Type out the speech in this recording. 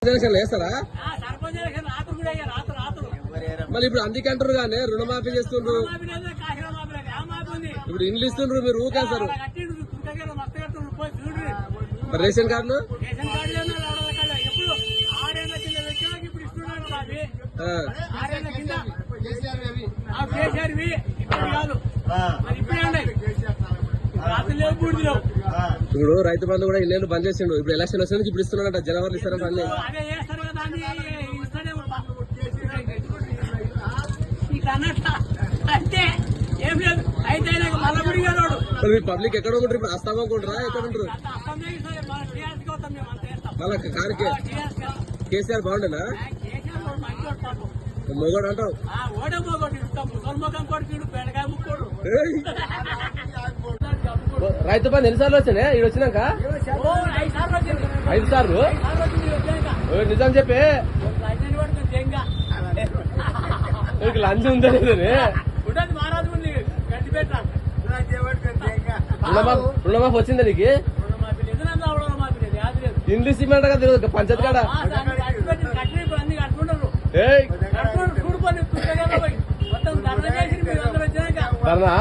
వేస్తారా మళ్ళీ ఇప్పుడు అందుకే అంటారు కానీ రుణమాఫీ చేస్తుండ్రు ఇప్పుడు ఇండ్లు ఇస్తుండ్రు మీరు ఊకేస్తారు రేషన్ కార్డులు ఇప్పుడు రైతు బంధు కూడా ఇల్లు బంద్ చేసిండు ఇప్పుడు ఎలక్షన్ వచ్చినందుకు ఇప్పుడు ఇస్తున్నాడంట జనవరి ఇస్తారంట అన్ని పబ్లిక్ ఎక్కడ ఉంటారు ఇప్పుడు అస్తామా కొంటారా ఎక్కడ ఉంటారు మళ్ళా కానికే కేసీఆర్ బాగుండేనా మొగోడు అంటావు రైతు బంధు ఎన్నిసార్లు వచ్చినా ఇది వచ్చినాక 5 సార్లు నిజం చెప్పే లంచ్ ఉందా రుణమాఫీ వచ్చిందా నీకు ఇండ్లు సిమెంట్ గా తెలియదు పంచాయతీ కాడ ధర్నా